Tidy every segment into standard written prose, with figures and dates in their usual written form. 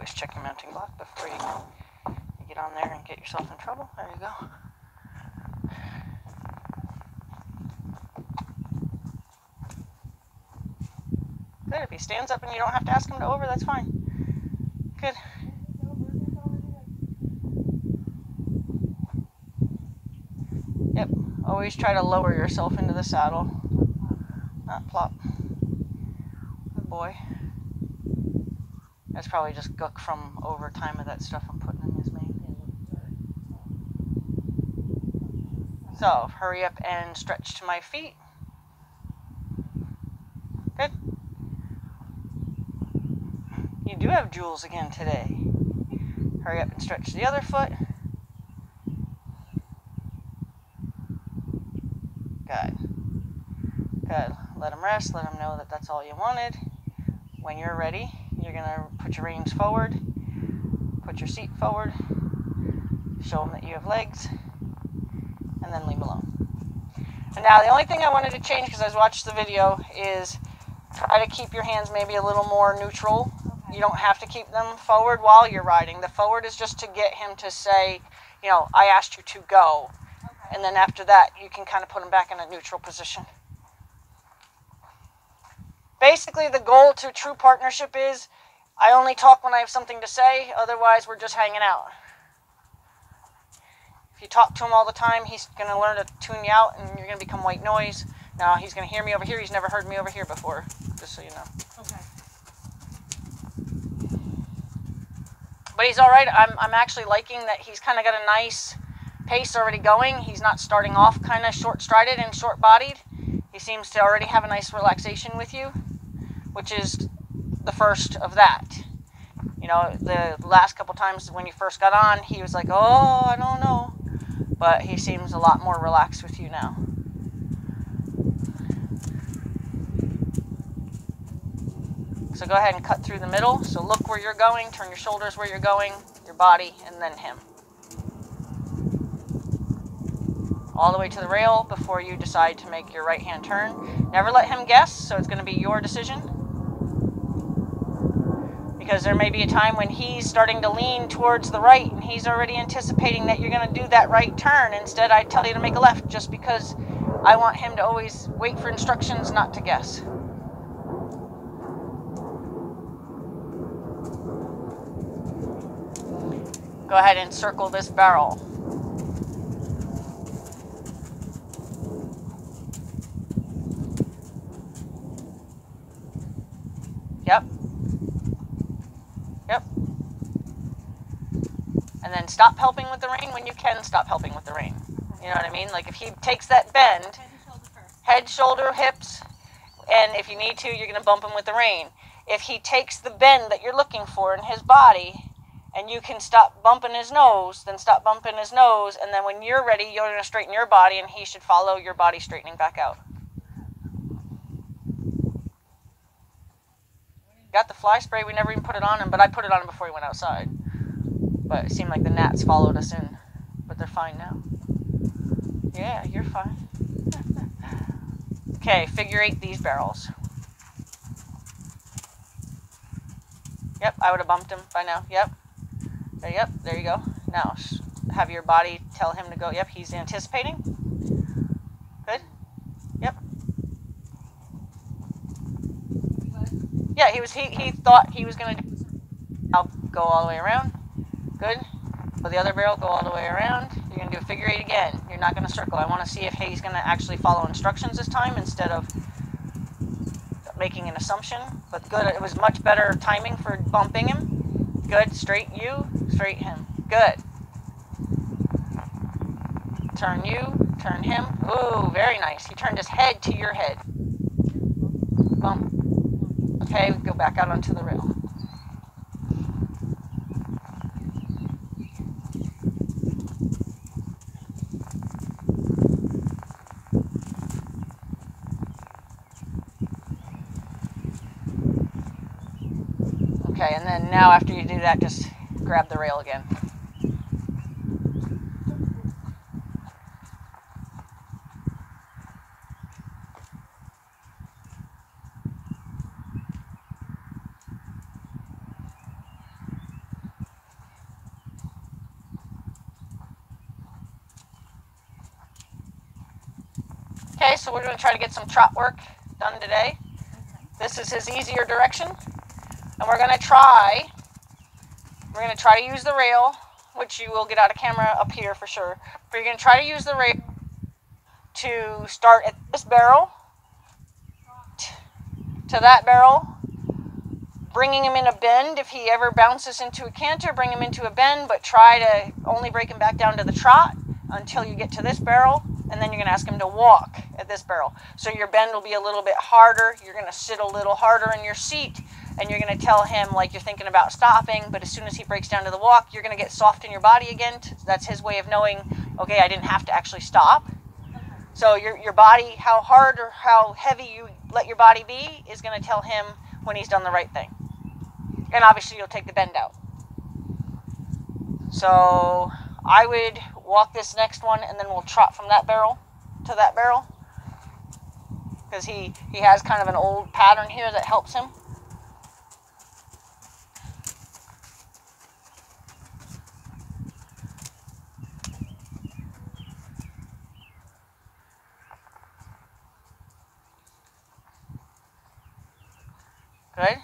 always check your mounting block before you get on there and get yourself in trouble. There you go. Good. If he stands up and you don't have to ask him to over, that's fine. Good. Yep. Always try to lower yourself into the saddle. Not plop. Good boy. That's probably just gook from overtime of that stuff I'm putting in his mane. So, hurry up and stretch to my feet. Good. You do have jewels again today. Hurry up and stretch the other foot. Good. Good. Let him rest. Let him know that that's all you wanted. When you're ready, you're going to put your reins forward. Put your seat forward. Show him that you have legs. And then leave alone. And now the only thing I wanted to change, because I was watching the video, is try to keep your hands maybe a little more neutral. You don't have to keep them forward while you're riding. The forward is just to get him to say, you know, I asked you to go. And then after that, you can kind of put him back in a neutral position. Basically, the goal to true partnership is, I only talk when I have something to say, otherwise we're just hanging out. If you talk to him all the time, he's going to learn to tune you out, and you're going to become white noise. Now, he's going to hear me over here. He's never heard me over here before, just so you know. Okay. But he's all right. I'm actually liking that he's kind of got a nice pace already going. He's not starting off kind of short-strided and short-bodied. He seems to already have a nice relaxation with you, which is the first of that. You know, the last couple times when you first got on, he was like, oh, I don't know. But he seems a lot more relaxed with you now. So go ahead and cut through the middle. So look where you're going, turn your shoulders where you're going, your body, and then him. All the way to the rail before you decide to make your right-hand turn. Never let him guess, so it's going to be your decision. Because there may be a time when he's starting to lean towards the right, and he's already anticipating that you're going to do that right turn. Instead, I tell you to make a left, just because I want him to always wait for instructions, not to guess. Go ahead and circle this barrel. Yep. Yep. And then stop helping with the rein when you can stop helping with the rein. You know what I mean? Like if he takes that bend, head, shoulder, hips, and if you need to, you're going to bump him with the rein. If he takes the bend that you're looking for in his body, and you can stop bumping his nose, then stop bumping his nose, and then when you're ready, you're going to straighten your body, and he should follow your body straightening back out. Got the fly spray, we never even put it on him, but I put it on him before he went outside. But it seemed like the gnats followed us in, but they're fine now. Yeah, you're fine. Okay, figure 8 these barrels. Yep, I would have bumped him by now. Yep. Yep, there you go. Now, have your body tell him to go. Yep, he's anticipating. Good. Yep. Yeah, he thought he was going to do. I'll go all the way around. Good. For the other barrel, go all the way around. You're going to do a figure 8 again. You're not going to circle. I want to see if he's going to actually follow instructions this time instead of making an assumption. But good. It was much better timing for bumping him. Good. Straight you, straight him. Good. Turn you, turn him. Ooh, very nice. He turned his head to your head. Bump. Okay, go back out onto the rail. Okay, and then now after you do that, just grab the rail again. Okay, so we're going to try to get some trot work done today. This is his easier direction. And we're going to try to use the rail, which you will get out of camera up here for sure. But you're going to try to use the rail to start at this barrel, to that barrel, bringing him in a bend. If he ever bounces into a canter, bring him into a bend, but try to only break him back down to the trot until you get to this barrel, and then you're going to ask him to walk at this barrel. So your bend will be a little bit harder. You're going to sit a little harder in your seat, and you're going to tell him like you're thinking about stopping, but as soon as he breaks down to the walk, you're going to get soft in your body again. That's his way of knowing, okay, I didn't have to actually stop. So your body, how hard or how heavy you let your body be is going to tell him when he's done the right thing. And obviously you'll take the bend out. So I would walk this next one, and then we'll trot from that barrel to that barrel, because he has kind of an old pattern here that helps him. Good.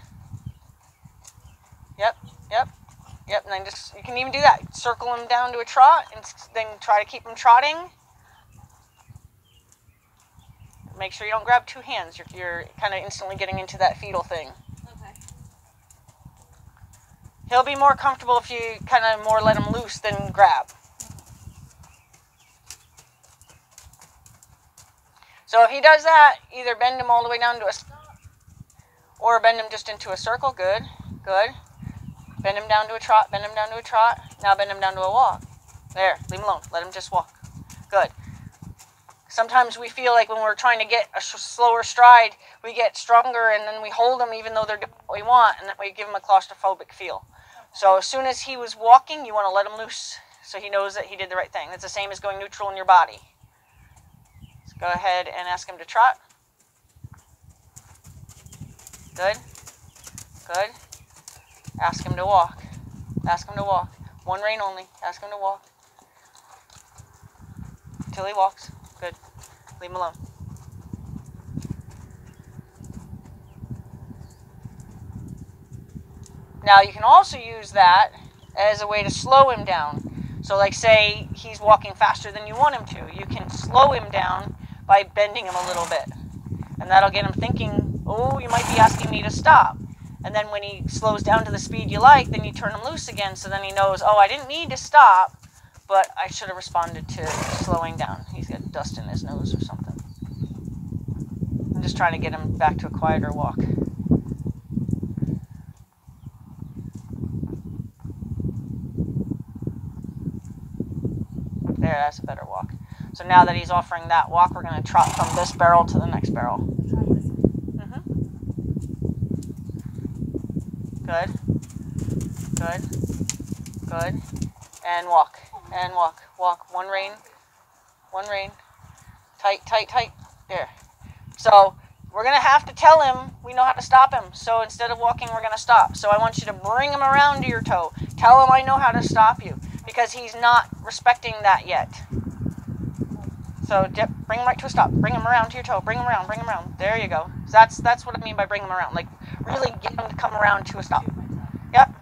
Yep, and then just, you can even do that. Circle him down to a trot, and then try to keep him trotting. Make sure you don't grab two hands. You're kind of instantly getting into that fetal thing. Okay. He'll be more comfortable if you kind of more let him loose than grab. So if he does that, either bend him all the way down to a stop, or bend him just into a circle. Good. Bend him down to a trot, bend him down to a trot. Now bend him down to a walk. There, leave him alone. Let him just walk. Good. Sometimes we feel like when we're trying to get a slower stride, we get stronger, and then we hold them even though they're doing what we want, and then we give them a claustrophobic feel. So as soon as he was walking, you want to let him loose so he knows that he did the right thing. That's the same as going neutral in your body. So go ahead and ask him to trot. Good. Ask him to walk. One rein only. Ask him to walk. Till he walks. Good. Leave him alone. Now you can also use that as a way to slow him down. So like say he's walking faster than you want him to. You can slow him down by bending him a little bit. And that'll get him thinking, oh, you might be asking me to stop. And then when he slows down to the speed you like, then you turn him loose again, so then he knows, oh, I didn't need to stop, but I should have responded to slowing down. He's got dust in his nose or something. I'm just trying to get him back to a quieter walk. There, that's a better walk. So now that he's offering that walk, we're going to trot from this barrel to the next barrel. Good. And walk. Walk. One rein. Tight. There. So we're going to have to tell him we know how to stop him. So instead of walking, we're going to stop. So I want you to bring him around to your toe. Tell him I know how to stop you, because he's not respecting that yet. So bring him right to a stop. Bring him around to your toe. Bring him around. There you go. That's what I mean by bring him around. Like really get him to come around to a stop. Yep.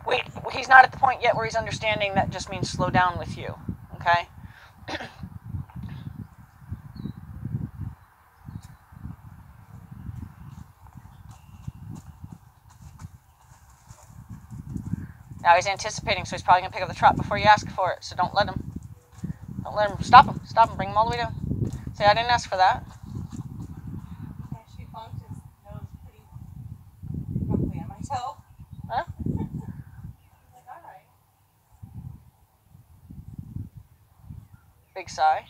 Wait, he's not at the point yet where he's understanding that just means slow down with you. Okay? Now he's anticipating, so he's probably going to pick up the trot before you ask for it. So don't let him. Stop him. Bring him all the way down. Say, I didn't ask for that. Actually bumped his nose pretty roughly on my toe. Huh? Like, all right. Big sigh.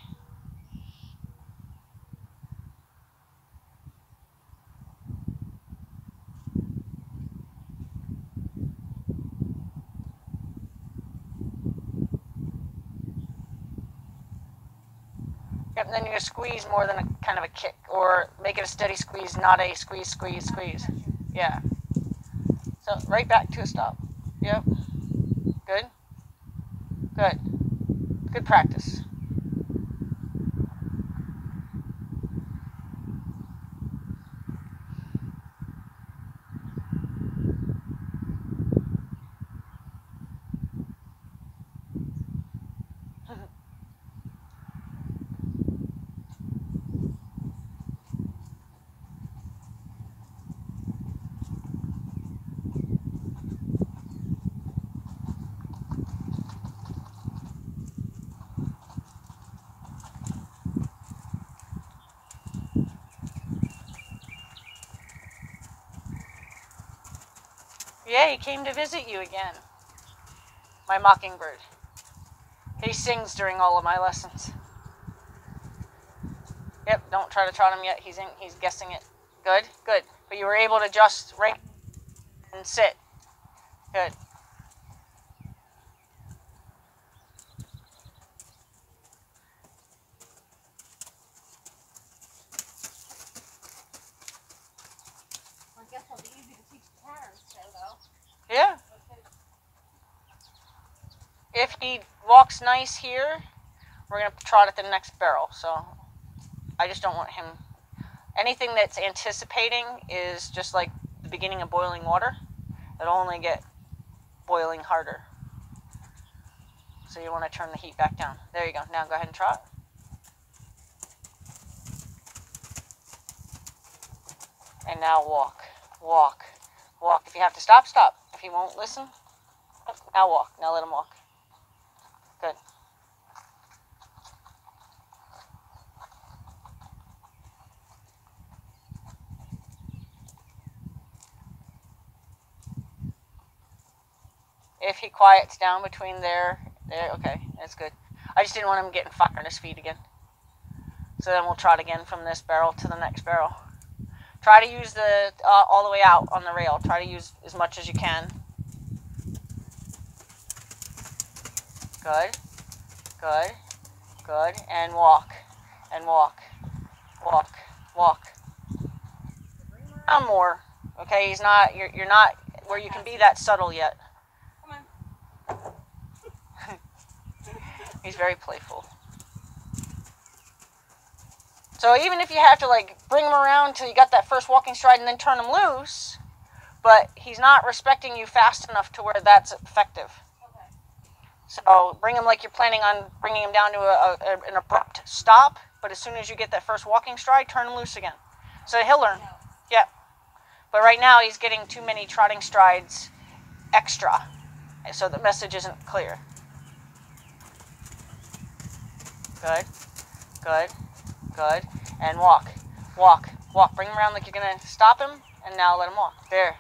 Yep, and then you're going to squeeze more than a kind of a kick, or make it a steady squeeze, not a squeeze. Yeah. So right back to a stop. Yep. Good practice. Yeah, he came to visit you again. My mockingbird. He sings during all of my lessons. Yep, don't try to trot him yet. He's guessing it. Good, good. But you were able to just right and sit. Good. I guess it'll be easy to teach the parents too, though. Yeah. If he walks nice here, we're going to trot at the next barrel. So I just don't want him. Anything that's anticipating is just like the beginning of boiling water. It'll only get boiling harder. So you want to turn the heat back down. There you go. Now go ahead and trot. And now walk, walk, walk. If you have to stop, stop. If he won't listen, now walk. Now let him walk. Good. If he quiets down between there, okay, that's good. I just didn't want him getting fire on his feet again. So then we'll trot again from this barrel to the next barrel. Try to use the all the way out on the rail. Try to use as much as you can. Good, good, good. And walk, and walk, walk, walk. Around more. Okay, he's not. You're not where you can be that subtle yet. Come on. He's very playful. So even if you have to like bring him around till you got that first walking stride and then turn him loose, but he's not respecting you fast enough to where that's effective. Okay. So bring him like you're planning on bringing him down to an abrupt stop, but as soon as you get that first walking stride, turn him loose again. So he'll learn. No. Yeah. But right now he's getting too many trotting strides extra, so the message isn't clear. Good, good, good. And walk, walk, walk. Bring him around like you're going to stop him, and now let him walk. There.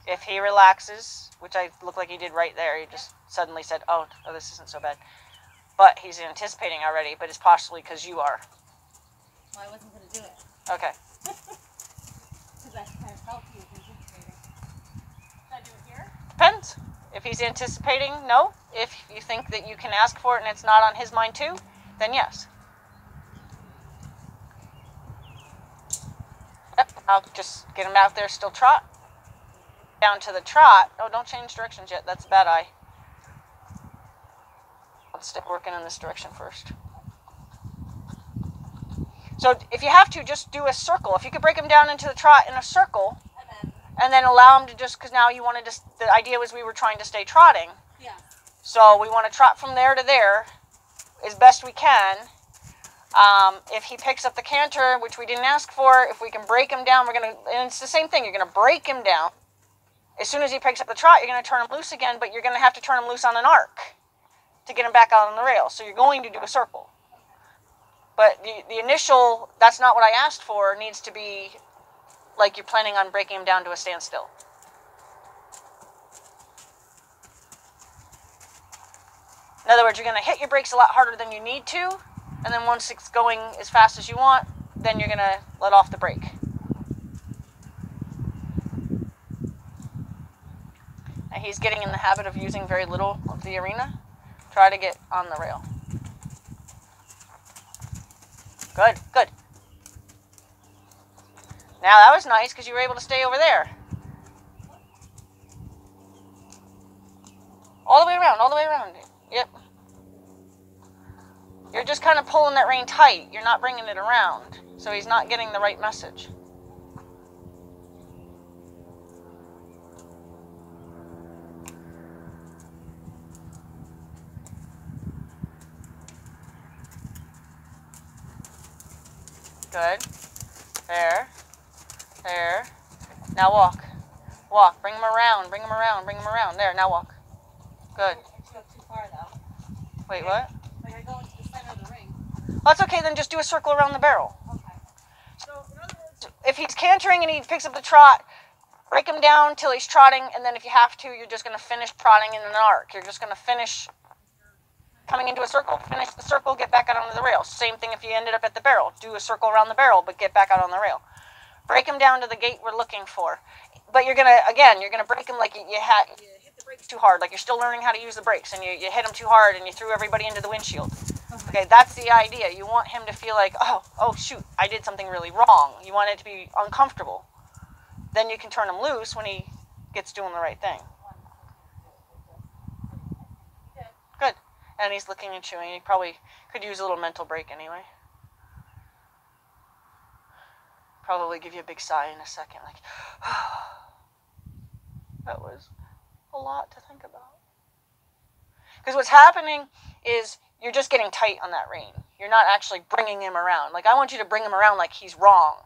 If he relaxes, which I look like he did right there, he just suddenly said, oh, this isn't so bad. But he's anticipating already, but it's possibly because you are. Well, I wasn't going to do it. Okay. Because I kind of felt he was anticipating. Should I do it here? Depends. If he's anticipating, no. If you think that you can ask for it and it's not on his mind too, then yes. Yep, I'll just get him out there, still trot. Down to the trot. Oh, don't change directions yet. That's a bad eye. Let's stick working in this direction first. So if you have to, just do a circle. If you could break him down into the trot in a circle, and then allow him to just, because now you wanted to, the idea was we were trying to stay trotting. Yeah. So we want to trot from there to there as best we can. If he picks up the canter, which we didn't ask for, if we can break him down, we're going to, and it's the same thing, you're going to break him down. As soon as he picks up the trot, you're going to turn him loose again, but you're going to have to turn him loose on an arc to get him back out on the rail. So you're going to do a circle. But the initial, that's not what I asked for, needs to be like you're planning on breaking him down to a standstill. In other words, you're going to hit your brakes a lot harder than you need to, and then once it's going as fast as you want, then you're going to let off the brake. And he's getting in the habit of using very little of the arena. Try to get on the rail. Good, good. Now that was nice because you were able to stay over there. All the way around, all the way around. Yep. You're just kind of pulling that rein tight. You're not bringing it around. So he's not getting the right message. Good. There. There. Now walk. Walk. Bring him around. Bring him around. Bring him around. There. Now walk. Good. I go too far though. Wait, what? Like I go into the center of the ring. Well, that's okay. Then just do a circle around the barrel. Okay. So in other words, If he's cantering and he picks up the trot, break him down till he's trotting, and then if you have to, you're just going to finish trotting in an arc. You're just going to finish coming into a circle. Finish the circle, get back out onto the rail. Same thing if you ended up at the barrel. Do a circle around the barrel, but get back out on the rail. Break him down to the gait we're looking for. But you're going to, again, you're going to break him like you hit the brakes too hard, like you're still learning how to use the brakes, and you hit him too hard, and you threw everybody into the windshield. Okay, that's the idea. You want him to feel like, oh, shoot, I did something really wrong. You want it to be uncomfortable. Then you can turn him loose when he gets doing the right thing. Good. And he's licking and chewing. He probably could use a little mental break anyway. Probably give you a big sigh in a second, like, that was a lot to think about. Because what's happening is you're just getting tight on that rein. You're not actually bringing him around. Like, I want you to bring him around like he's wrong.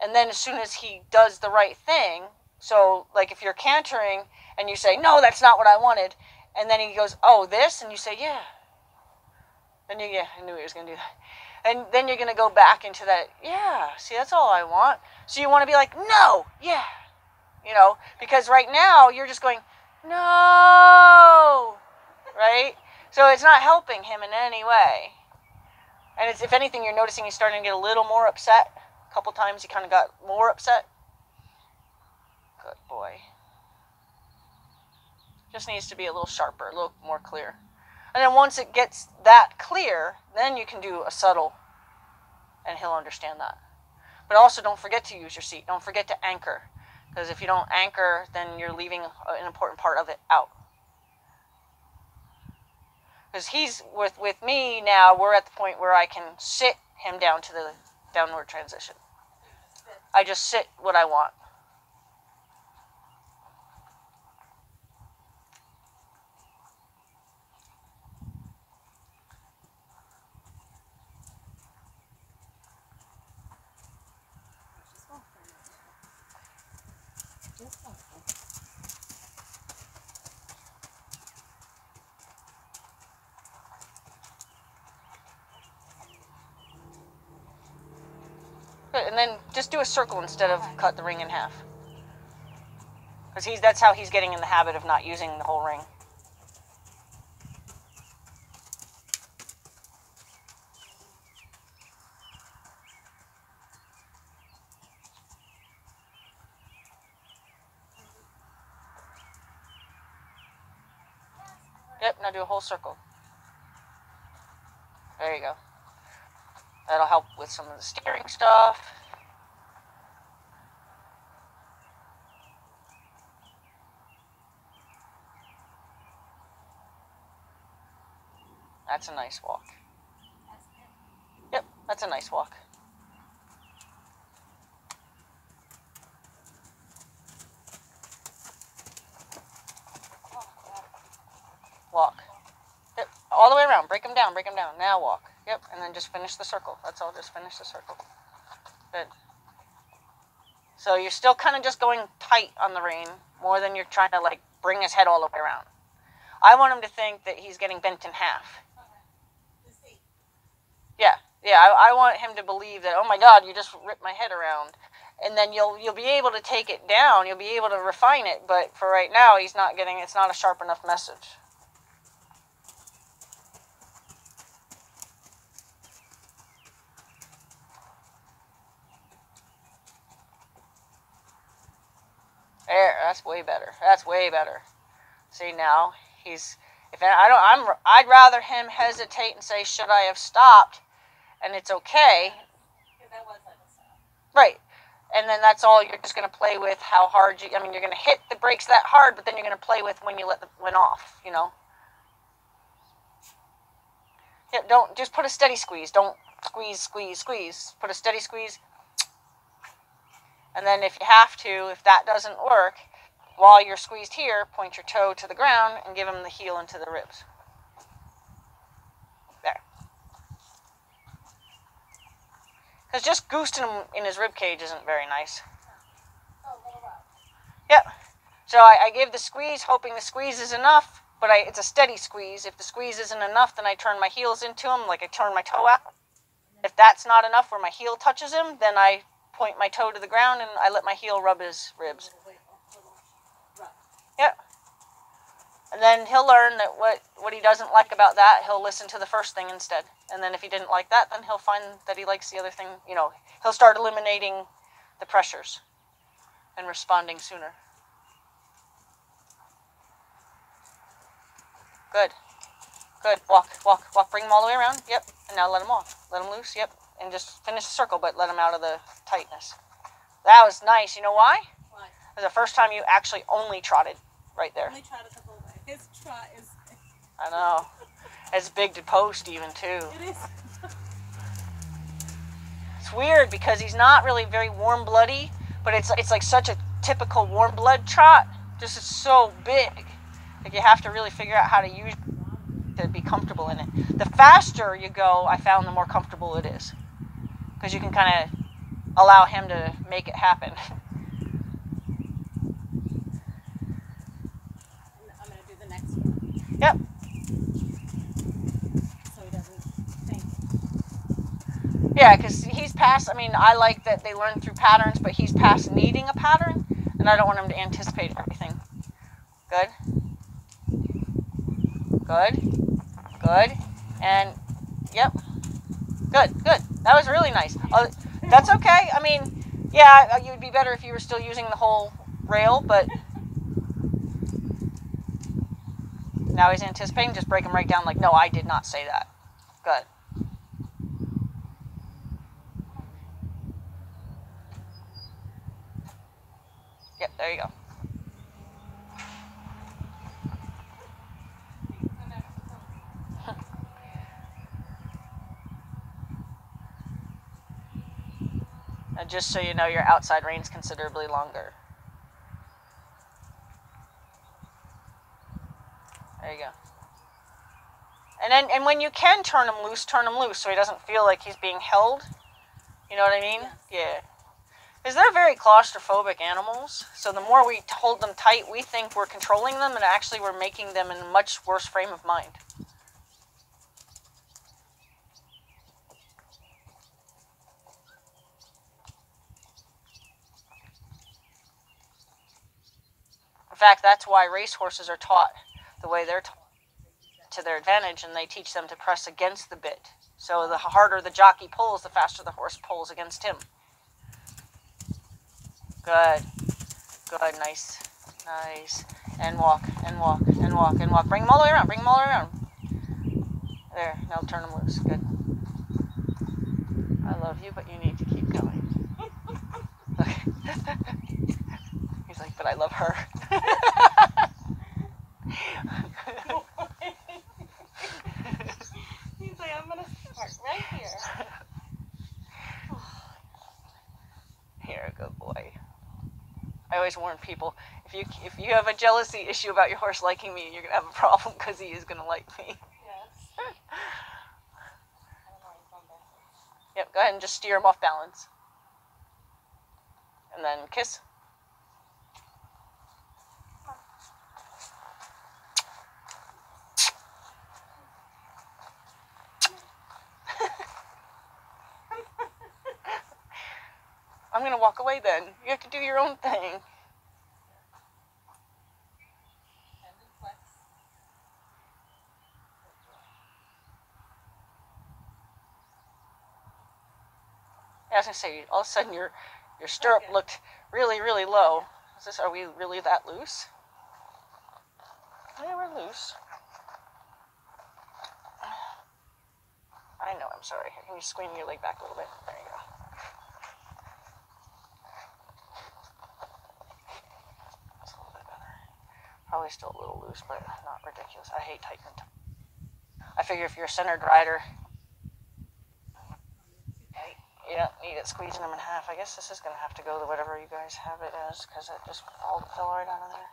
And then as soon as he does the right thing, so like if you're cantering and you say, no, that's not what I wanted, and then he goes, oh, this? And you say, yeah. Then I knew he was going to do that. And then you're going to go back into that, yeah, see, that's all I want. So you want to be like, no, yeah. You know, because right now you're just going, no, right? So it's not helping him in any way. And it's, if anything, you're noticing he's starting to get a little more upset. A couple times he kind of got more upset. Good boy. Just needs to be a little sharper, a little more clear. And then once it gets that clear, then you can do a subtle, and he'll understand that. But also don't forget to use your seat. Don't forget to anchor. Because if you don't anchor, then you're leaving an important part of it out. Because he's, with me now, we're at the point where I can sit him down to the downward transition. I just sit what I want. Good, and then just do a circle instead of cut the ring in half. Because that's how he's getting in the habit of not using the whole ring. Yep, now do a whole circle. There you go. That'll help with some of the steering stuff. That's a nice walk. Yep, that's a nice walk. Walk. Yep, all the way around. Break them down, break them down. Now walk. Yep, and then just finish the circle. That's all, just finish the circle. Good. So you're still kind of just going tight on the rein, more than you're trying to, like, bring his head all the way around. I want him to think that he's getting bent in half. Yeah, I want him to believe that, oh my God, you just ripped my head around. And then you'll be able to take it down, you'll be able to refine it, but for right now, it's not a sharp enough message. There, that's way better. That's way better. See, now I'd rather him hesitate and say, should I have stopped? And it's okay. That was like a stop. Right. And then that's all you're just going to play with, how hard you're going to hit the brakes that hard, but then you're going to play with when you let the wind off, you know. Yeah, don't just put a steady squeeze. Don't squeeze, squeeze, squeeze. Put a steady squeeze. And then if you have to, if that doesn't work, while you're squeezed here, point your toe to the ground and give him the heel into the ribs. There. Because just goosting him in his rib cage isn't very nice. Oh, a little rough. Yep. So I give the squeeze, hoping the squeeze is enough, but it's a steady squeeze. If the squeeze isn't enough, then I turn my heels into him, like I turn my toe out. If that's not enough where my heel touches him, then I point my toe to the ground and I let my heel rub his ribs. Yep. And then he'll learn that what he doesn't like about that, he'll listen to the first thing instead. And then if he didn't like that, then he'll find that he likes the other thing. You know, he'll start eliminating the pressures and responding sooner. Good. Good. Walk, walk, walk. Bring him all the way around. Yep. And now let him off. Let him loose. Yep. And just finish the circle, but let him out of the tightness. That was nice. You know why? Why? It was the first time you actually only trotted right there. Only trotted the whole way. His trot is... I know. It's big to post even, too. It is. It's weird because he's not really very warm-bloody, but it's like such a typical warm-blood trot. Just it's so big. Like you have to really figure out how to use to be comfortable in it. The faster you go, I found the more comfortable it is. Because you can kind of allow him to make it happen. I'm going to do the next one. Yep. So he doesn't think. Yeah, because he's past, I mean, I like that they learn through patterns, but he's past needing a pattern, and I don't want him to anticipate everything. Good. Good. Good. And, yep. Good, good. That was really nice. That's okay. I mean, yeah, you'd be better if you were still using the whole rail, but now he's anticipating. Just break him right down like, no, I did not say that. Good. Yep, there you go. And just so you know, your outside reign's considerably longer. There you go. And when you can turn him loose so he doesn't feel like he's being held. You know what I mean? Yeah. Because they're very claustrophobic animals. So the more we hold them tight, we think we're controlling them, and actually we're making them in a much worse frame of mind. In fact, that's why racehorses are taught the way they're taught to their advantage, and they teach them to press against the bit. So the harder the jockey pulls, the faster the horse pulls against him. Good. Good. Nice. Nice. And walk, and walk, and walk, and walk. Bring them all the way around. Bring them all the way around. There. Now turn them loose. Good. I love you, but you need to keep going. Okay. He's like, but I love her. He's like, I'm going to start right here. You're a good boy. I always warn people, if you have a jealousy issue about your horse liking me, you're going to have a problem because he is going to like me. Yes. I don't know, he's going backwards. Yep, go ahead and just steer him off balance. And then kiss. I'm going to walk away then. You have to do your own thing. Yeah, I was going to say, all of a sudden your stirrup looked really, really low. Are we really that loose? Yeah, we're loose. I know, I'm sorry. Can you squeeze your leg back a little bit? There you go. That's a little bit better. Probably still a little loose, but not ridiculous. I hate tightening. I figure if you're a centered rider, you don't need it squeezing them in half. I guess this is going to have to go to whatever you guys have it as, because it just fell right out of there.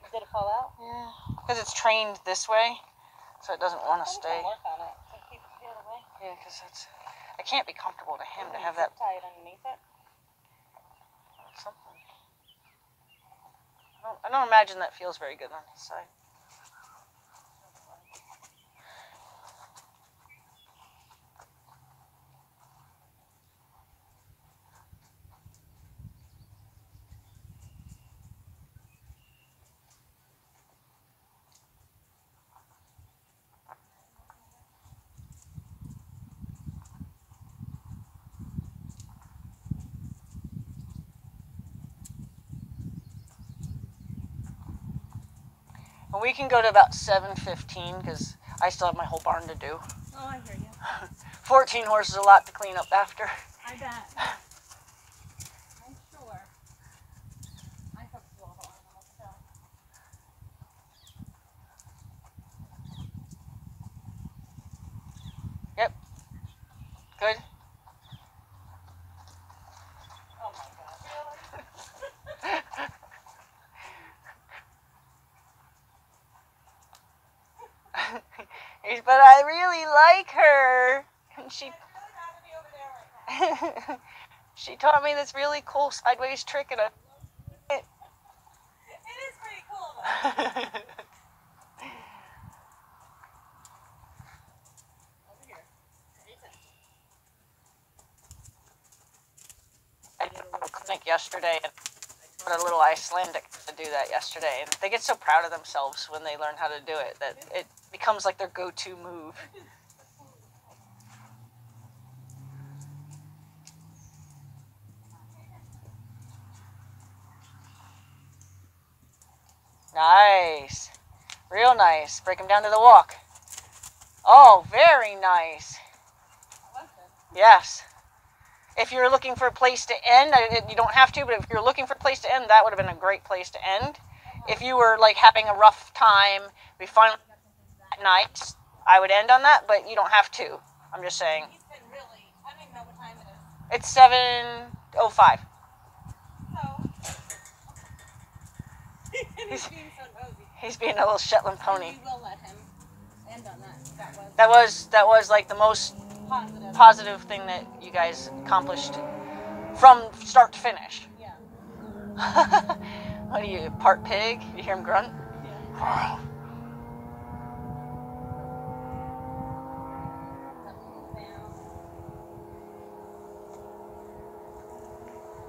Did it fall out? Yeah. Because it's trained this way, so it doesn't want to stay. Work on it. So keep it the other way. Yeah, because it can't be comfortable to him to have that. Tie it underneath it. Something. I don't imagine that feels very good on his side. We can go to about 7:15 because I still have my whole barn to do. Oh, I hear you. 14 horses, a lot to clean up after. I bet. I'm sure. I hope you all the animals still. Yep. Good. Oh my God, really? But I really like her. And she she taught me this really cool sideways trick and It is pretty cool though. Over here. I did a little clinic yesterday and I taught a little Icelandic to do that yesterday, and they get so proud of themselves when they learn how to do it that it becomes like their go-to move. Nice. Real nice. Break them down to the walk. Oh, very nice. Yes. If you're looking for a place to end, you don't have to, but if you're looking for a place to end, that would have been a great place to end. If you were like having a rough time, we finally got something that night, I would end on that, but you don't have to. I'm just saying. He's been really, I don't even know what time It's it is. 7:05. So, he's being so nosy. He's being a little Shetland pony. We will let him end on that. That was like the most Positive thing that you guys accomplished from start to finish. Yeah. What are you, part pig? You hear him grunt? Yeah.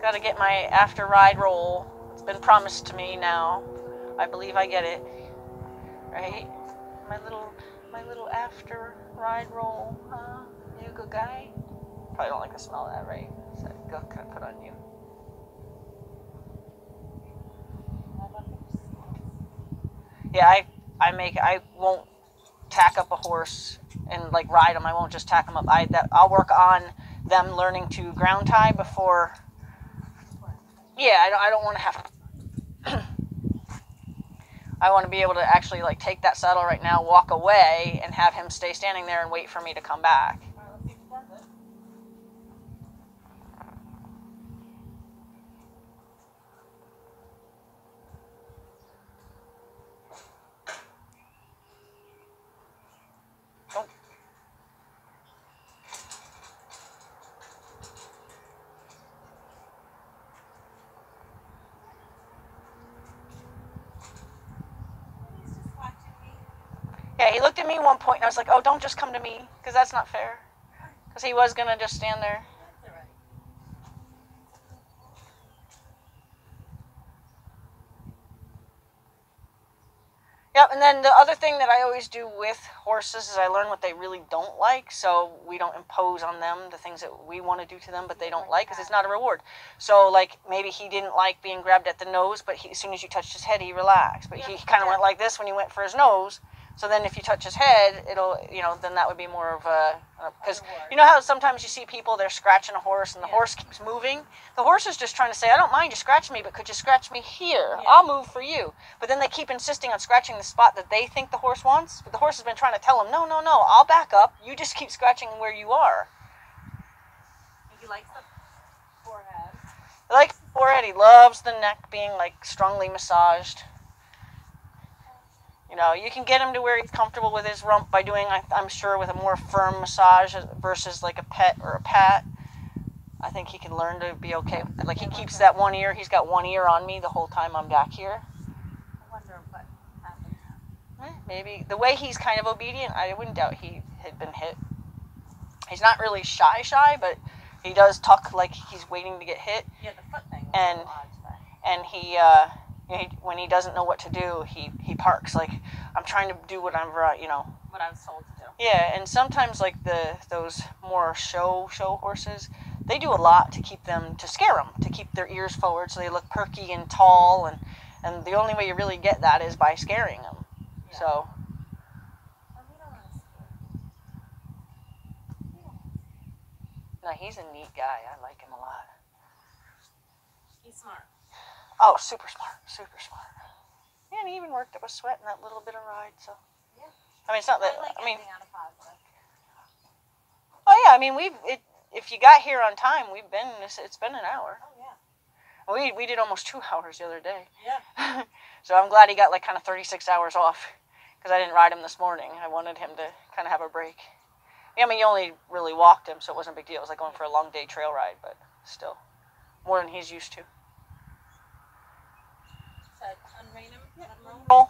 Gotta get my after ride roll. It's been promised to me now. I believe I get it. Right? My little after ride roll. Huh? You a good guy? Probably don't like the smell of that, right? So go put on you. Yeah, I won't tack up a horse and like ride them. I won't just tack them up. I'll work on them learning to ground tie before. Yeah, I don't want to have. I want to be able to actually like take that saddle right now, walk away, and have him stay standing there and wait for me to come back. Yeah, he looked at me at one point, and I was like, oh, don't just come to me, because that's not fair. Because he was going to just stand there. Yep, and then the other thing that I always do with horses is I learn what they really don't like, so we don't impose on them the things that we want to do to them, but they don't like, because it's not a reward. So, like, maybe he didn't like being grabbed at the nose, but as soon as you touched his head, he relaxed. But he kind of went like this when he went for his nose. So then if you touch his head, it'll, then that would be more of a, because you know how sometimes you see people, they're scratching a horse and the horse keeps moving? The horse is just trying to say, I don't mind you scratching me, but could you scratch me here? I'll move for you. But then they keep insisting on scratching the spot that they think the horse wants. But the horse has been trying to tell them, no, I'll back up. You just keep scratching where you are. He likes the forehead. He likes the forehead. He loves the neck being like strongly massaged. You can get him to where he's comfortable with his rump by doing, I'm sure, with a more firm massage versus like a pet or a pat. I think he can learn to be okay with it. Like he keeps that one ear. He's got one ear on me the whole time I'm back here. maybe. The way he's kind of obedient, I wouldn't doubt he had been hit. He's not really shy, but he does tuck like he's waiting to get hit. Yeah, the foot thing. And odd, and he, when he doesn't know what to do, he parks. Like, I'm trying to do whatever what I was told to do. Yeah, and sometimes like those more show horses, they do a lot to scare them, to keep their ears forward so they look perky and tall, and the only way you really get that is by scaring them. Yeah. So. No, he's a neat guy. I like him a lot. He's smart. Oh, super smart. Yeah, and he even worked up a sweat in that little bit of ride, so. Yeah. I mean, it's not that, I like anything out of positive. Oh yeah, I mean, if you got here on time, it's been an hour. Oh yeah. We did almost 2 hours the other day. Yeah. So I'm glad he got like kind of 36 hours off, because I didn't ride him this morning. I wanted him to kind of have a break. Yeah, I mean, you only really walked him, so it wasn't a big deal. It was like going for a long day trail ride, but still, more than he's used to. So unrein him, let him roll. Roll.